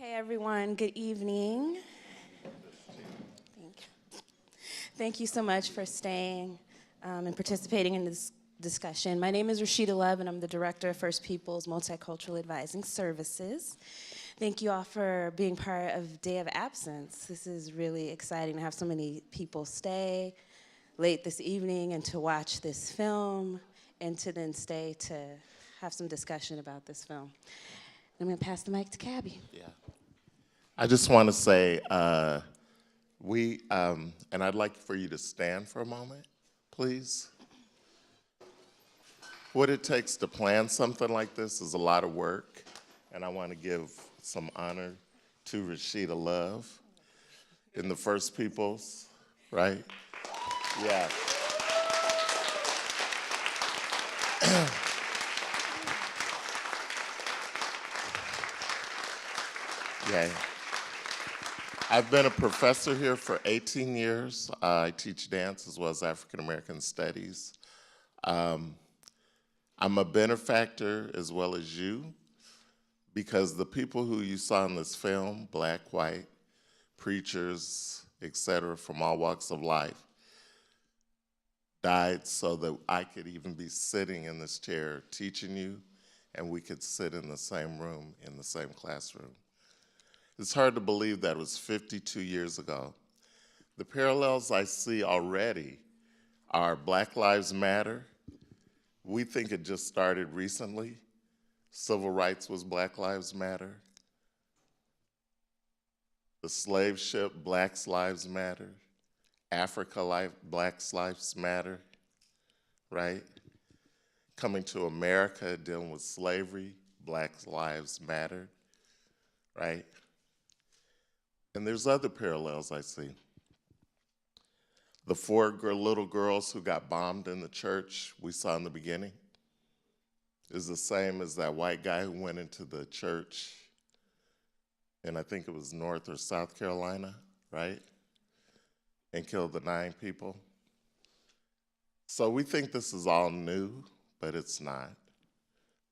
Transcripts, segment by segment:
Okay, everyone, good evening. Thank you so much for staying and participating in this discussion. My name is Rashida Love, and I'm the Director of First Peoples Multicultural Advising Services. Thank you all for being part of Day of Absence. This is really exciting to have so many people stay late this evening and to watch this film and to then stay to have some discussion about this film. I'm going to pass the mic to Cabby. Yeah. I just want to say, and I'd like for you to stand for a moment, please. What it takes to plan something like this is a lot of work, and I want to give some honor to Rashida Love in the First Peoples, right? Yeah. Yeah. I've been a professor here for 18 years. I teach dance as well as African American studies. I'm a benefactor as well as you, because the people who you saw in this film, black, white, preachers, etc., from all walks of life, died so that I could even be sitting in this chair teaching you, and we could sit in the same room, in the same classroom. It's hard to believe that was 52 years ago. The parallels I see already are Black Lives Matter. We think it just started recently. Civil rights was Black Lives Matter. The slave ship, Blacks Lives Matter. Africa, Blacks Lives Matter, right? Coming to America, dealing with slavery, Blacks Lives Matter, right? And there's other parallels I see. The four little girls who got bombed in the church we saw in the beginning is the same as that white guy who went into the church, and I think it was North or South Carolina, right? And killed the 9 people. So we think this is all new, but it's not,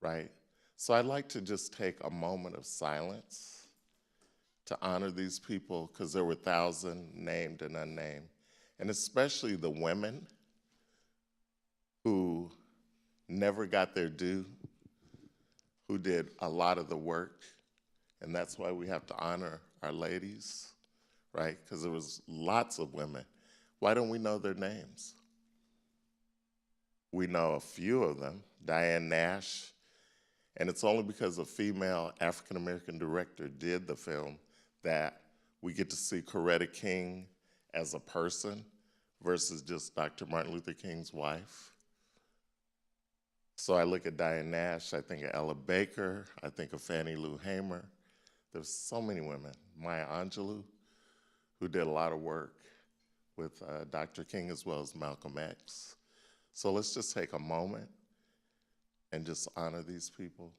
right? So I'd like to just take a moment of silence to honor these people, because there were 1,000 named and unnamed, and especially the women who never got their due, who did a lot of the work, and that's why we have to honor our ladies, right? Because there was lots of women. Why don't we know their names? We know a few of them, Diane Nash, and it's only because a female African-American director did the film that we get to see Coretta King as a person versus just Dr. Martin Luther King's wife. So I look at Diane Nash, I think of Ella Baker, I think of Fannie Lou Hamer. There's so many women. Maya Angelou, who did a lot of work with Dr. King as well as Malcolm X. So let's just take a moment and just honor these people.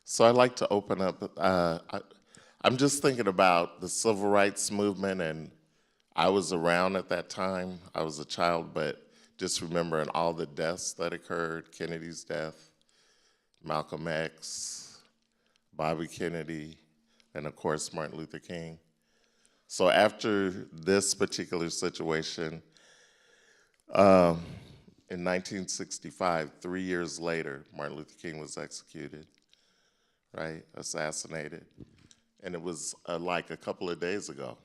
So I'd like to open up, I'm just thinking about the civil rights movement, and I was around at that time. I was a child, but just remembering all the deaths that occurred, Kennedy's death, Malcolm X, Bobby Kennedy, and of course, Martin Luther King. So after this particular situation, in 1965, 3 years later, Martin Luther King was executed, right, assassinated. And it was like a couple of days ago,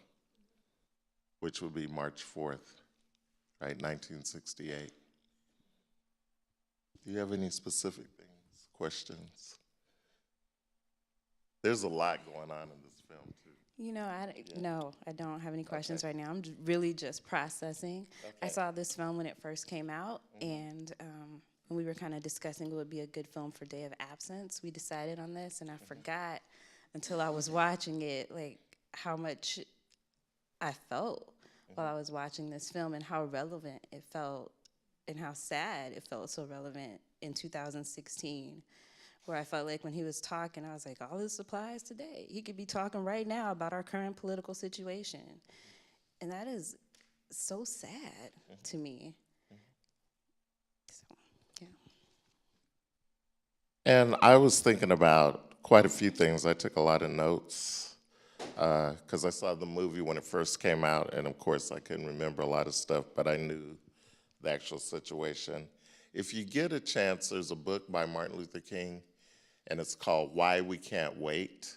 which would be March 4th, right, 1968. Do you have any specific things, questions? There's a lot going on in this film, too. You know, no, I don't have any questions right now. I'm really just processing. Okay. I saw this film when it first came out, and when we were kind of discussing what would be a good film for Day of Absence, we decided on this, and I forgot until I was watching it, like, how much I felt while I was watching this film and how relevant it felt and how sad it felt so relevant in 2016. Where I felt like when he was talking, I was like, all this applies today. He could be talking right now about our current political situation. And that is so sad to me. So, yeah. And I was thinking about quite a few things. I took a lot of notes because I saw the movie when it first came out, and of course I couldn't remember a lot of stuff, but I knew the actual situation. If you get a chance, there's a book by Martin Luther King, and it's called Why We Can't Wait,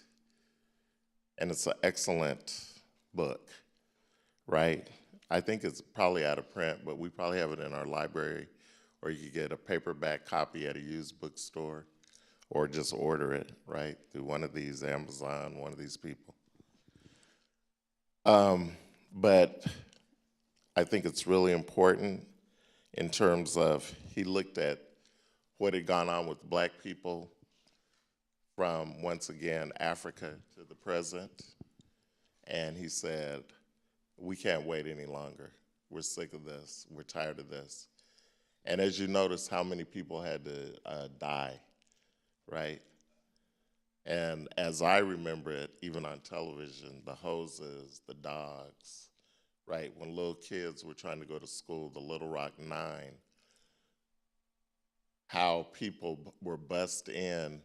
and it's an excellent book, right? I think it's probably out of print, but we probably have it in our library, or you could get a paperback copy at a used bookstore, or just order it, right, through one of these, Amazon, one of these people. But I think it's really important in terms of he looked at what had gone on with black people from, once again, Africa to the present, and he said, we can't wait any longer. We're sick of this. We're tired of this. And as you notice, how many people had to die, right? And as I remember it, even on television, the hoses, the dogs, right? When little kids were trying to go to school, the Little Rock Nine, how people were bussed in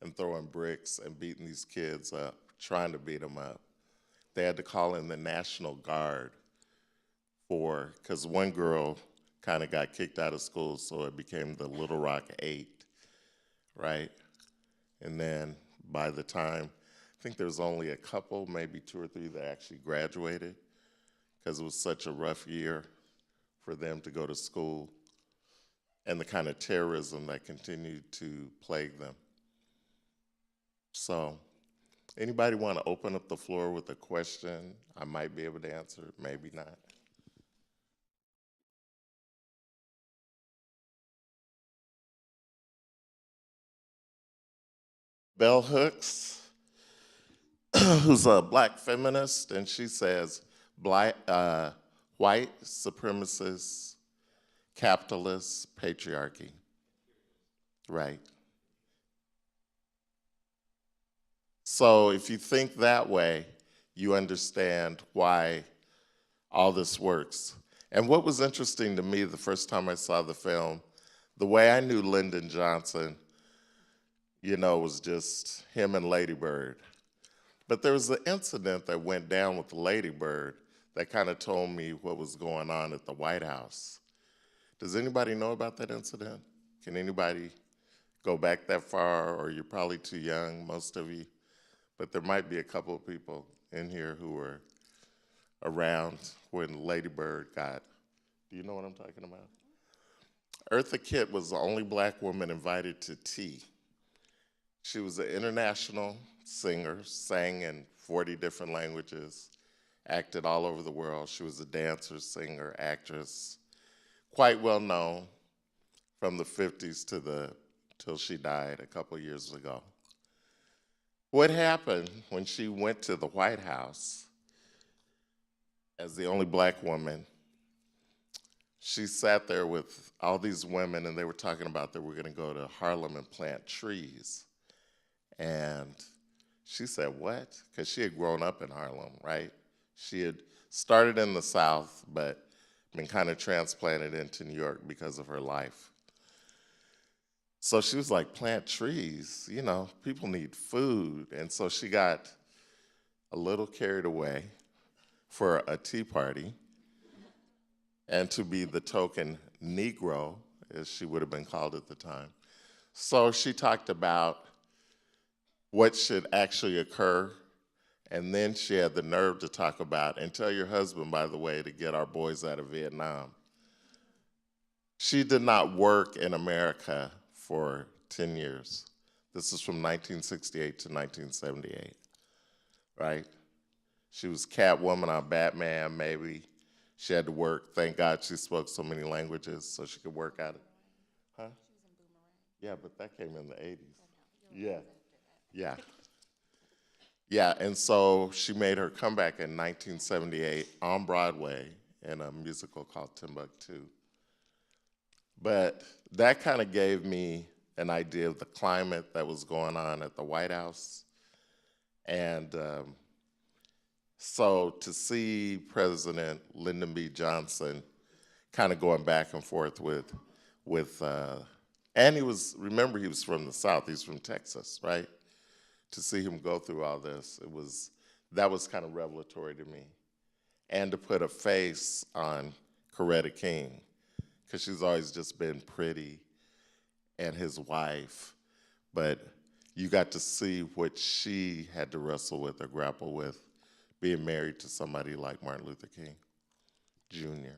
and throwing bricks and beating these kids up, trying to beat them up. They had to call in the National Guard because one girl kind of got kicked out of school, so it became the Little Rock Eight, right? And then by the time, I think there was only a couple, maybe 2 or 3 that actually graduated because it was such a rough year for them to go to school and the kind of terrorism that continued to plague them. So, anybody want to open up the floor with a question? I might be able to answer, maybe not. Bell Hooks, who's a black feminist, and she says white supremacist, capitalist patriarchy. Right. So if you think that way, you understand why all this works. And what was interesting to me the first time I saw the film, the way I knew Lyndon Johnson, was just him and Lady Bird. But there was an incident that went down with Lady Bird that kind of told me what was going on at the White House. Does anybody know about that incident? Can anybody go back that far, or you're probably too young, most of you? But there might be a couple of people in here who were around when Lady Bird got, do you know what I'm talking about? Eartha Kitt was the only black woman invited to tea. She was an international singer, sang in 40 different languages, acted all over the world. She was a dancer, singer, actress, quite well known from the 50s till she died a couple years ago. What happened when she went to the White House as the only black woman? She sat there with all these women, and they were talking about that we're going to go to Harlem and plant trees. And she said, what? Because she had grown up in Harlem, right? She had started in the South, but been kind of transplanted into New York because of her life. So she was like, plant trees, people need food. And so she got a little carried away for a tea party and to be the token Negro, as she would have been called at the time. So she talked about what should actually occur, and then she had the nerve to talk about, and tell your husband, by the way, to get our boys out of Vietnam. She did not work in America for 10 years. This is from 1968 to 1978, right? She was Catwoman on Batman, maybe. She had to work. Thank God she spoke so many languages so she could work at it. Huh? Yeah, but that came in the 80s. Yeah. Yeah. Yeah, and so she made her comeback in 1978 on Broadway in a musical called Timbuktu. But that kind of gave me an idea of the climate that was going on at the White House. And So to see President Lyndon B. Johnson kind of going back and forth with, and he was, remember he was from the South, he's from Texas, right? To see him go through all this, that was kind of revelatory to me. And to put a face on Coretta King, because she's always just been pretty, and his wife, but you got to see what she had to wrestle with or grapple with being married to somebody like Martin Luther King Jr.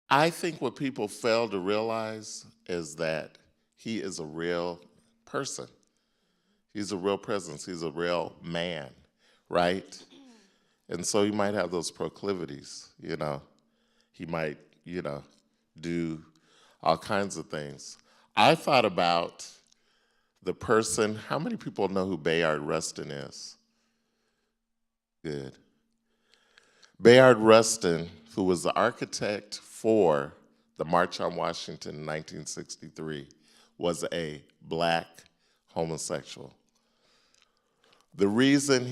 I think what people fail to realize is that he is a real person. He's a real presence. He's a real man, right? And so he might have those proclivities, you know. He might, do all kinds of things. I thought about the person, how many people know who Bayard Rustin is? Good. Bayard Rustin, who was the architect for the March on Washington in 1963, was a black homosexual. The reason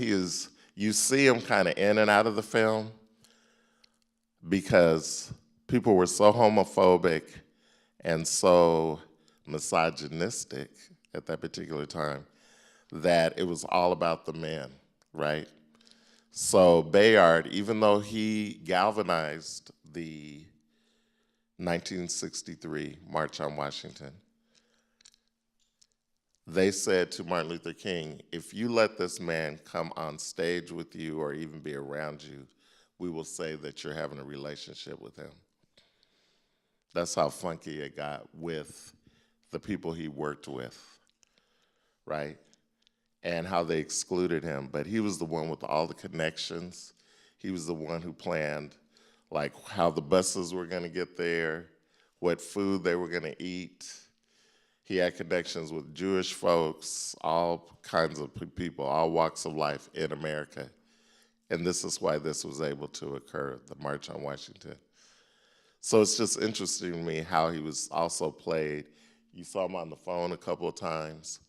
you see him kind of in and out of the film because people were so homophobic and so misogynistic at that particular time that it was all about the men, right? So Bayard, even though he galvanized the 1963 March on Washington, they said to Martin Luther King, if you let this man come on stage with you or even be around you, we will say that you're having a relationship with him. That's how funky it got with the people he worked with, right? And how they excluded him. But he was the one with all the connections. He was the one who planned like how the buses were gonna get there, what food they were gonna eat. He had connections with Jewish folks, all kinds of people, all walks of life in America. And this is why this was able to occur, the March on Washington. So it's just interesting to me how he was also played. You saw him on the phone a couple of times.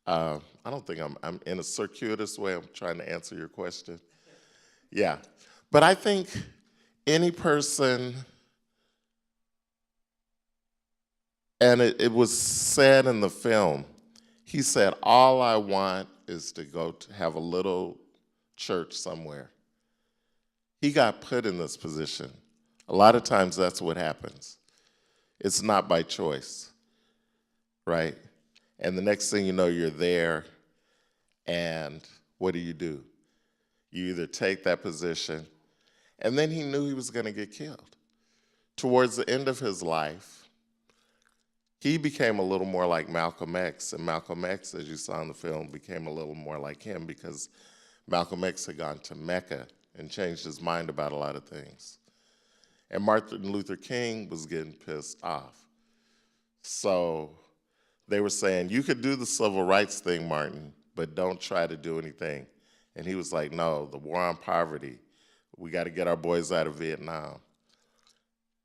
I don't think I'm in a circuitous way, I'm trying to answer your question. Yeah, but I think any person, and it was said in the film, he said, all I want is to go to have a little church somewhere. He got put in this position. A lot of times that's what happens. It's not by choice, right? And the next thing you know, you're there, and what do? You either take that position, and then he knew he was gonna get killed. Towards the end of his life, he became a little more like Malcolm X, and Malcolm X, as you saw in the film, became a little more like him because Malcolm X had gone to Mecca and changed his mind about a lot of things. And Martin Luther King was getting pissed off. So they were saying, you could do the civil rights thing, Martin, but don't try to do anything. And he was like, no, the war on poverty, we got to get our boys out of Vietnam.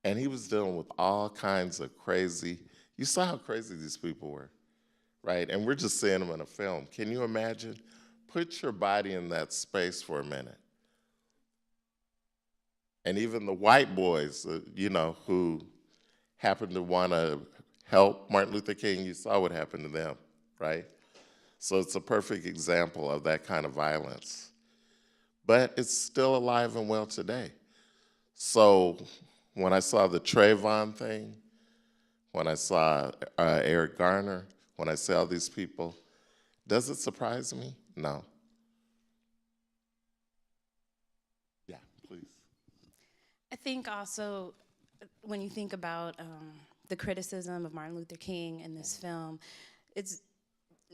And he was dealing with all kinds of crazy, you saw how crazy these people were, right? And we're just seeing them in a film. Can you imagine? Put your body in that space for a minute. And even the white boys, who happened to want to help Martin Luther King, you saw what happened to them, right? So it's a perfect example of that kind of violence. But it's still alive and well today. So when I saw the Trayvon thing, when I saw Eric Garner, when I saw all these people, does it surprise me? No. Yeah, please. I think also when you think about the criticism of Martin Luther King in this film, it's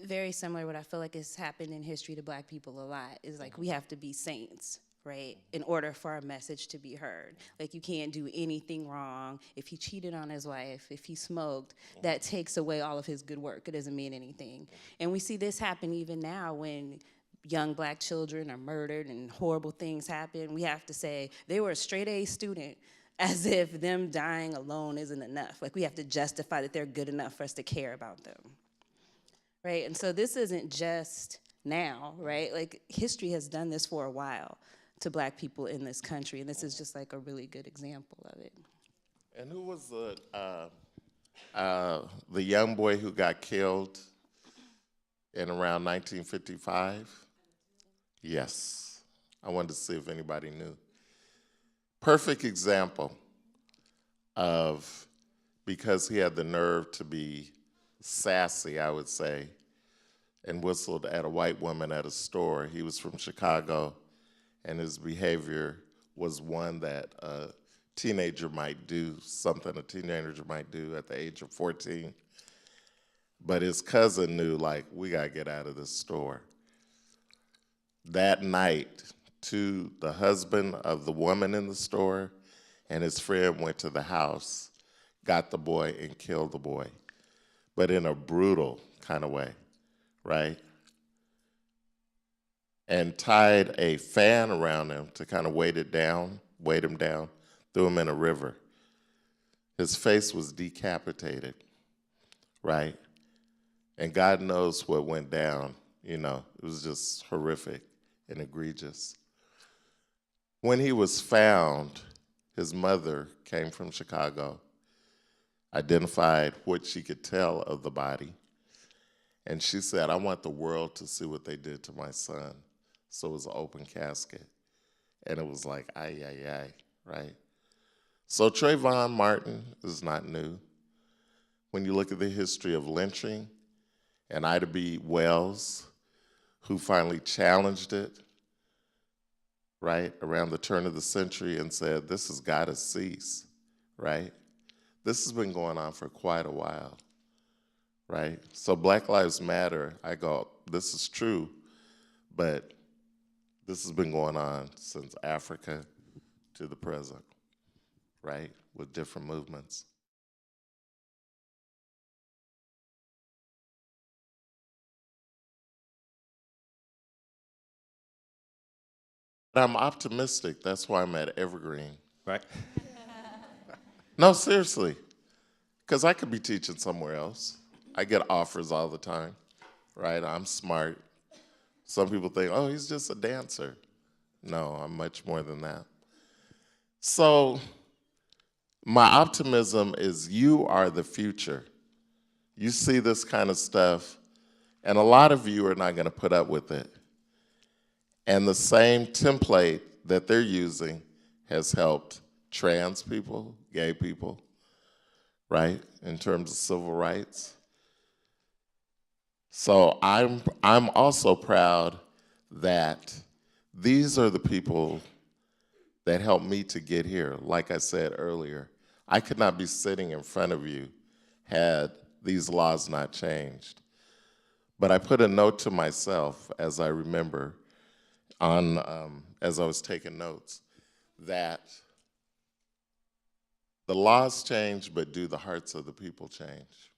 very similar to what I feel like has happened in history to Black people a lot. Is like we have to be saints, right, in order for our message to be heard. Like you can't do anything wrong. If he cheated on his wife, if he smoked, that takes away all of his good work. It doesn't mean anything. And we see this happen even now when young Black children are murdered and horrible things happen. We have to say they were a straight A student. as if them dying alone isn't enough. Like we have to justify that they're good enough for us to care about them, right? And so this isn't just now, right? Like history has done this for a while to Black people in this country, and this is just like a really good example of it. And who was the young boy who got killed in around 1955? Yes. I wanted to see if anybody knew. Perfect example of, because he had the nerve to be sassy, I would say, and whistled at a white woman at a store. He was from Chicago, and his behavior was one that a teenager might do, something a teenager might do at the age of 14. But his cousin knew, like, we gotta get out of this store. That night, the husband of the woman in the store and his friend went to the house, got the boy, and killed the boy, but in a brutal kind of way, right? And tied a fan around him to kind of weight him down, threw him in a river. His face was decapitated, right? And God knows what went down, you know, it was just horrific and egregious. When he was found, his mother came from Chicago, identified what she could tell of the body, and she said, I want the world to see what they did to my son. So it was an open casket. And it was like, ay, ay, ay, right? So Trayvon Martin is not new. When you look at the history of lynching, and Ida B. Wells, who finally challenged it, right, around the turn of the century and said, this has got to cease, right? This has been going on for quite a while, right? So Black Lives Matter, I go, this is true, but this has been going on since Africa to the present, right, with different movements. But I'm optimistic, that's why I'm at Evergreen. Right. No, seriously, because I could be teaching somewhere else. I get offers all the time, right? I'm smart. Some people think, oh, he's just a dancer. No, I'm much more than that. So my optimism is you are the future. You see this kind of stuff, and a lot of you are not going to put up with it. And the same template that they're using has helped trans people, gay people, right, in terms of civil rights. So I'm also proud that these are the people that helped me to get here. Like I said earlier, I could not be sitting in front of you had these laws not changed. But I put a note to myself as I remember as I was taking notes, that the laws change, but do the hearts of the people change?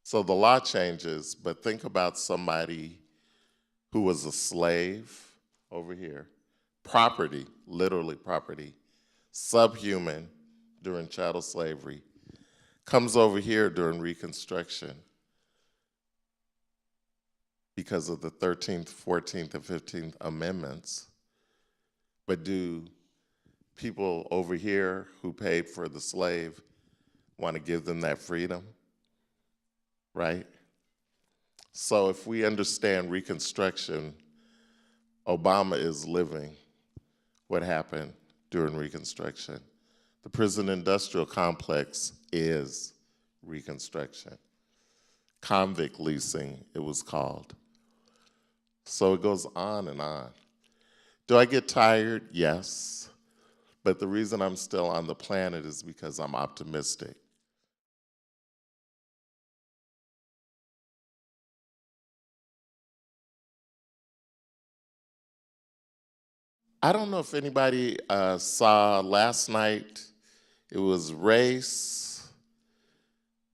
So the law changes, but think about somebody who was a slave over here, property, literally property, subhuman during chattel slavery, comes over here during Reconstruction because of the 13th, 14th, and 15th Amendments. But do people over here who paid for the slave want to give them that freedom? Right? So if we understand Reconstruction, Obama is living what happened during Reconstruction. The prison industrial complex is Reconstruction. Convict leasing, it was called. So it goes on and on. Do I get tired? Yes. But the reason I'm still on the planet is because I'm optimistic. I don't know if anybody saw last night, it was Race,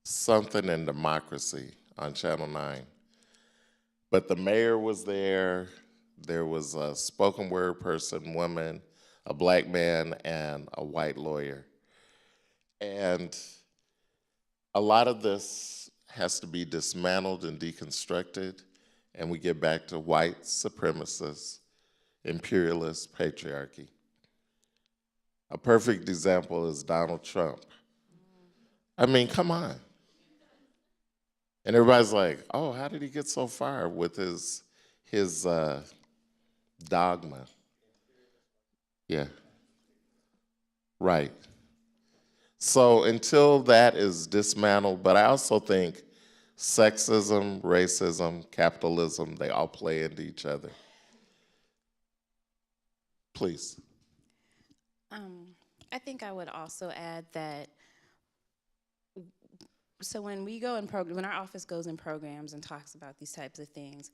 Something and Democracy on Channel 9. But the mayor was there was a spoken word person, woman, a black man and a white lawyer. And a lot of this has to be dismantled and deconstructed, and we get back to white supremacist, imperialist patriarchy. A perfect example is Donald Trump. I mean, come on. And everybody's like, oh, how did he get so far with his dogma? Yeah, right. So until that is dismantled, but I also think sexism, racism, capitalism, they all play into each other. Please. Um, I think I would also add that so when we go in program, when our office goes in programs and talks about these types of things,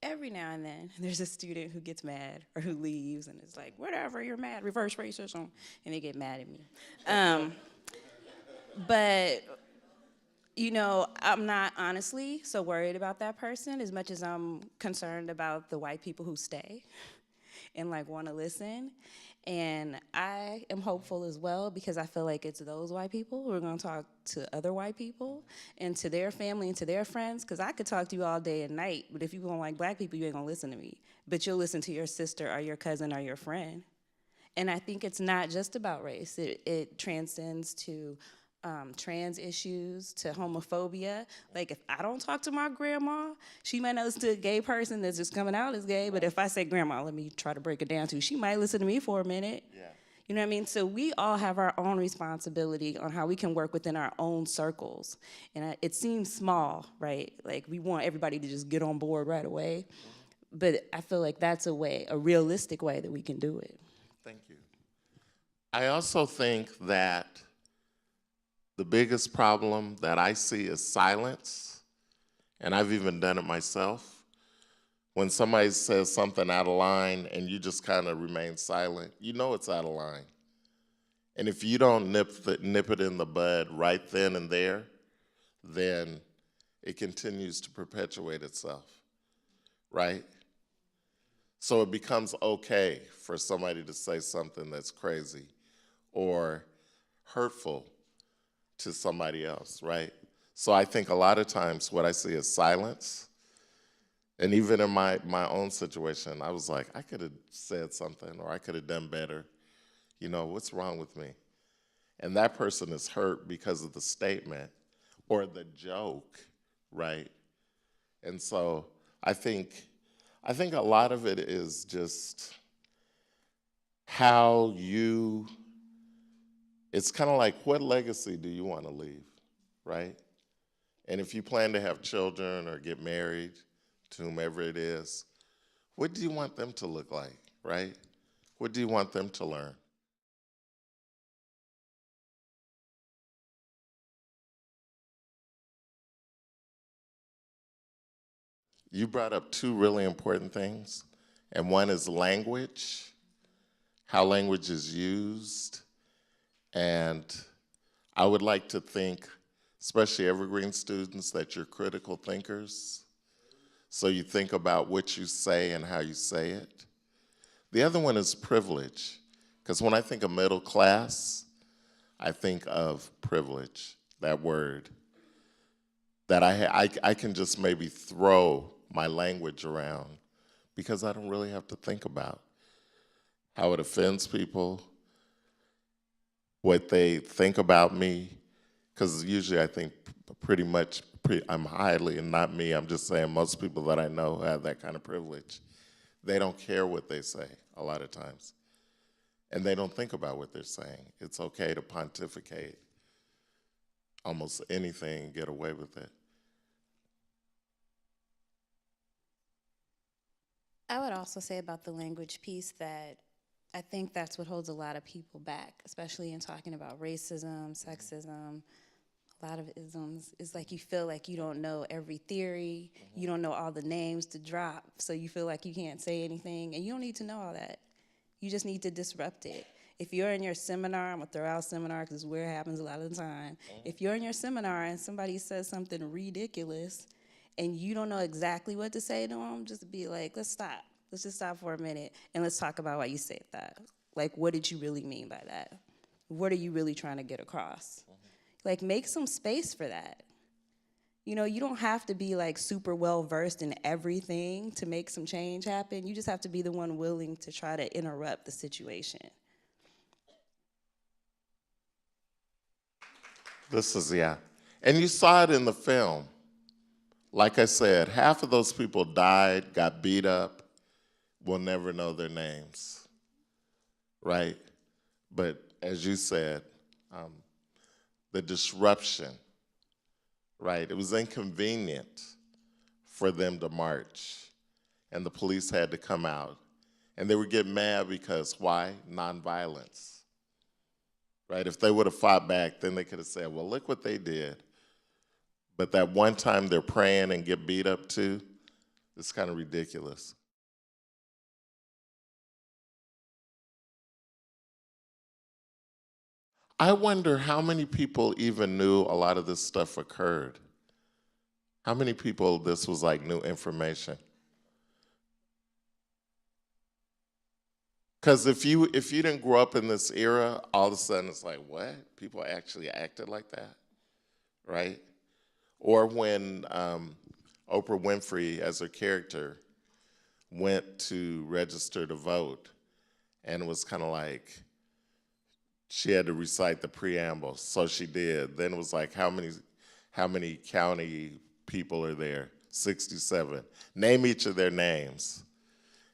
every now and then there's a student who gets mad or who leaves and is like, whatever, you're mad, reverse racism, and they get mad at me. But you know, I'm not honestly so worried about that person as much as I'm concerned about the white people who stay and like want to listen. And I am hopeful as well because I feel like it's those white people who are going to talk to other white people and to their family and to their friends. Because I could talk to you all day and night, but if you don't like black people, you ain't going to listen to me. But you'll listen to your sister or your cousin or your friend. And I think it's not just about race. It transcends to trans issues, to homophobia. Like if I don't talk to my grandma, she might not listen to a gay person that's just coming out as gay. But if I say, grandma, let me try to break it down to you, she might listen to me for a minute. Yeah. You know what I mean? So we all have our own responsibility on how we can work within our own circles. And it seems small, right? Like we want everybody to just get on board right away. But I feel like that's a realistic way that we can do it. Thank you. I also think that the biggest problem that I see is silence, and I've even done it myself. When somebody says something out of line and you just kind of remain silent, you know it's out of line. And if you don't nip it in the bud right then and there, then it continues to perpetuate itself, right? So it becomes okay for somebody to say something that's crazy or hurtful to somebody else, right? So I think a lot of times what I see is silence. And even in my own situation, I was like, I could have said something or I could have done better. You know, what's wrong with me? And that person is hurt because of the statement or the joke, right? And so I think a lot of it is just how you, it's kind of like what legacy do you want to leave, right? And if you plan to have children or get married to whomever it is, what do you want them to look like, right? What do you want them to learn? You brought up two really important things, and one is language, how language is used, and I would like to think, especially Evergreen students, that you're critical thinkers. So you think about what you say and how you say it. The other one is privilege, because when I think of middle class, I think of privilege, that word, that I can just maybe throw my language around because I don't really have to think about how it offends people, what they think about me, because usually I think pretty much I'm highly, and not me, I'm just saying most people that I know have that kind of privilege. They don't care what they say a lot of times. And they don't think about what they're saying. It's okay to pontificate almost anything and get away with it. I would also say about the language piece that I think that's what holds a lot of people back, especially in talking about racism, sexism, a lot of isms. It's like you feel like you don't know every theory, you don't know all the names to drop, so you feel like you can't say anything, and you don't need to know all that. You just need to disrupt it. If you're in your seminar, I'm gonna throw out seminar because it's where it happens a lot of the time. If you're in your seminar and somebody says something ridiculous and you don't know exactly what to say to them, just be like, let's stop. Let's just stop for a minute and let's talk about why you said that. Like, what did you really mean by that? What are you really trying to get across? Like, make some space for that. You know, you don't have to be like super well versed in everything to make some change happen. You just have to be the one willing to try to interrupt the situation. This is, yeah. And you saw it in the film. Like I said, half of those people died, got beat up. We'll never know their names, right? But as you said, the disruption, right? It was inconvenient for them to march, and the police had to come out. And they would get mad because why? Nonviolence, right? If they would have fought back, then they could have said, well, look what they did. But that one time they're praying and get beat up too, it's kind of ridiculous. I wonder how many people even knew a lot of this stuff occurred. How many people this was like new information? Because if you didn't grow up in this era, all of a sudden it's like, what? People actually acted like that, right? Or when Oprah Winfrey, as her character, went to register to vote, and it was kind of like she had to recite the preamble, so she did. Then it was like, how many county people are there? 67. Name each of their names.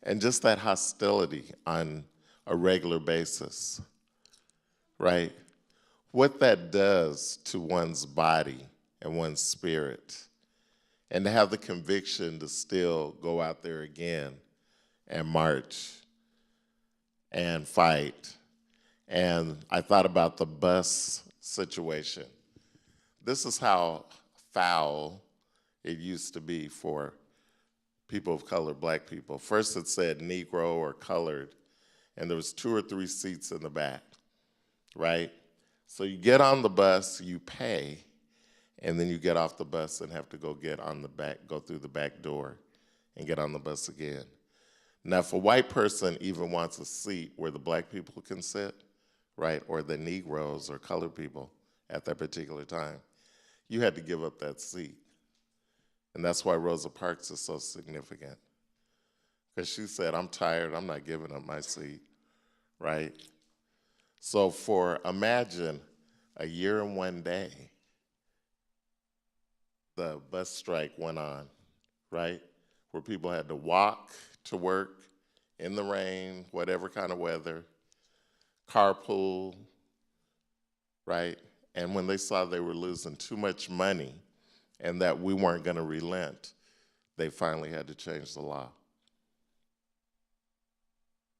And just that hostility on a regular basis, right? What that does to one's body and one's spirit, and to have the conviction to still go out there again and march and fight. And I thought about the bus situation. This is how foul it used to be for people of color, black people. First it said Negro or colored, and there was 2 or 3 seats in the back, right? So you get on the bus, you pay, and then you get off the bus and have to go through the back door and get on the bus again. Now, if a white person even wants a seat where the black people can sit, right, or the Negroes or colored people at that particular time, you had to give up that seat. And that's why Rosa Parks is so significant. Because she said, I'm tired, I'm not giving up my seat, right? So imagine a year and 1 day, the bus strike went on, right? Where people had to walk to work in the rain, whatever kind of weather, carpool, right? And when they saw they were losing too much money and that we weren't going to relent, they finally had to change the law.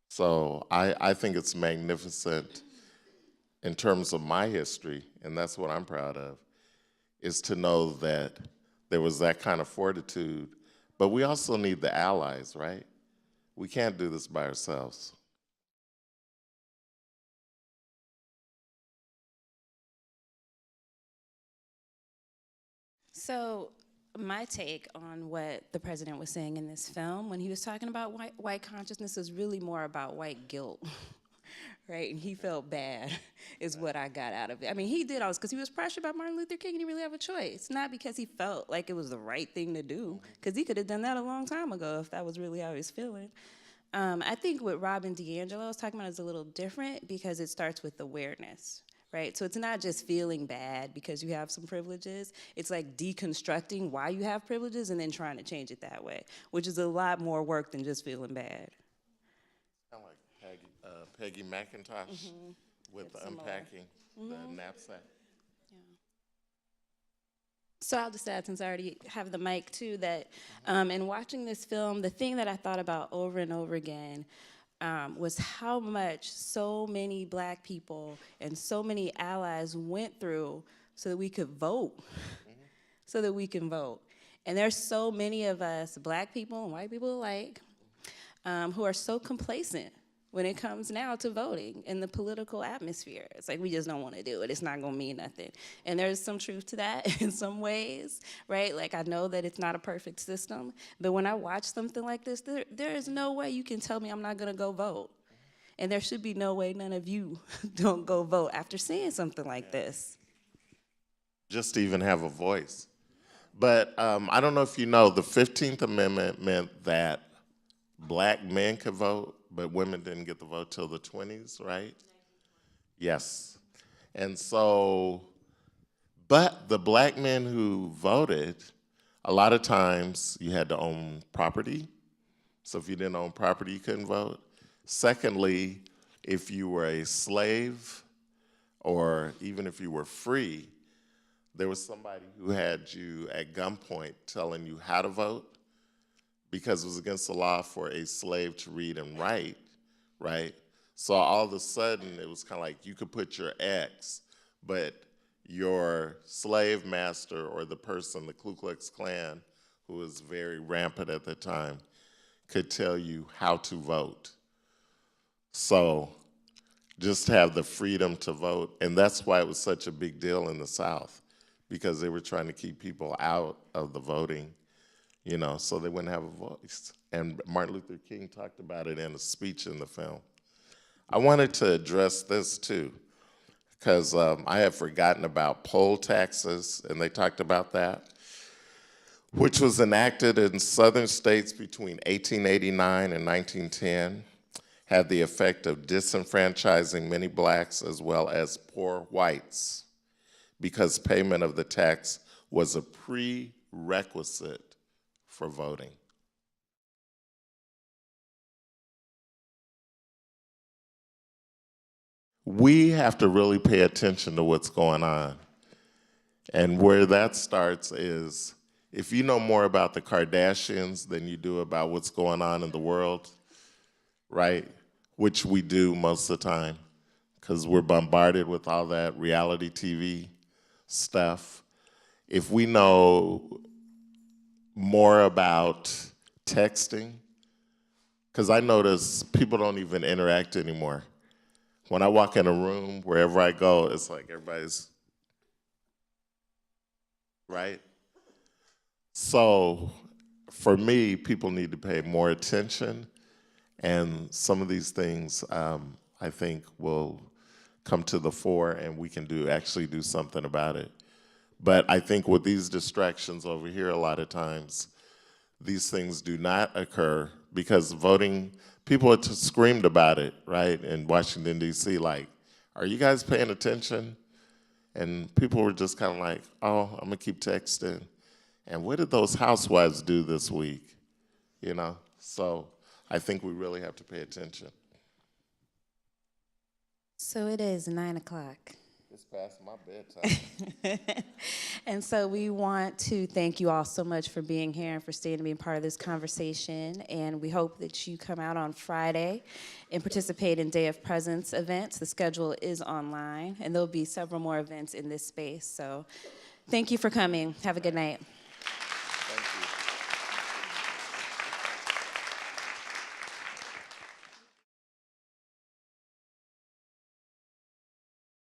So I think it's magnificent in terms of my history, and that's what I'm proud of, is to know that there was that kind of fortitude. But we also need the allies, right? We can't do this by ourselves. So, my take on what the president was saying in this film when he was talking about white consciousness is really more about white guilt, right? And he felt bad, is what I got out of it. I mean, he did all this because he was pressured by Martin Luther King and he really have a choice, not because he felt like it was the right thing to do, because he could have done that a long time ago if that was really how he was feeling. I think what Robin DiAngelo was talking about is a little different because it starts with awareness, right? So it's not just feeling bad because you have some privileges. It's like deconstructing why you have privileges and then trying to change it that way, which is a lot more work than just feeling bad. Kind of like Peggy McIntosh with the unpacking the knapsack. So I'll just add, since I already have the mic too, that in watching this film, the thing that I thought about over and over again was how much so many black people and so many allies went through so that we could vote, so that we can vote. And there's so many of us, black people and white people alike, who are so complacent when it comes now to voting in the political atmosphere. It's like we just don't want to do it. It's not going to mean nothing. And there's some truth to that in some ways, right? Like I know that it's not a perfect system, but when I watch something like this, there is no way you can tell me I'm not going to go vote. And there should be no way none of you don't go vote after seeing something like this. Just to even have a voice. But I don't know if you know, the 15th Amendment meant that black men could vote, but women didn't get the vote till the 20s, right? Yes. And so, but the black men who voted, a lot of times you had to own property. So if you didn't own property, you couldn't vote. Secondly, if you were a slave or even if you were free, there was somebody who had you at gunpoint telling you how to vote because it was against the law for a slave to read and write, right? So all of a sudden, it was kind of like you could put your X, but your slave master or the person, the Ku Klux Klan, who was very rampant at the time, could tell you how to vote. So just have the freedom to vote, and that's why it was such a big deal in the South, because they were trying to keep people out of the voting, you know, so they wouldn't have a voice. And Martin Luther King talked about it in a speech in the film. I wanted to address this too, because I had forgotten about poll taxes, and they talked about that, which was enacted in southern states between 1889 and 1910, had the effect of disenfranchising many blacks as well as poor whites, because payment of the tax was a prerequisite for voting. We have to really pay attention to what's going on. And where that starts is, if you know more about the Kardashians than you do about what's going on in the world, right? Which we do most of the time, because we're bombarded with all that reality TV stuff. If we know more about texting, because I notice people don't even interact anymore. When I walk in a room, wherever I go, it's like everybody's, right? So for me, people need to pay more attention, and some of these things I think will come to the fore and we can actually do something about it. But I think with these distractions over here, a lot of times, these things do not occur because voting, people had screamed about it, right, in Washington, D.C., like, are you guys paying attention? And people were just kind of like, oh, I'm gonna keep texting. And what did those housewives do this week? You know, so I think we really have to pay attention. So it is 9 o'clock. It's past my bedtime. And so we want to thank you all so much for being here and for staying and being part of this conversation. And we hope that you come out on Friday and participate in Day of Presence events. The schedule is online, and there'll be several more events in this space. So thank you for coming. Have a good night.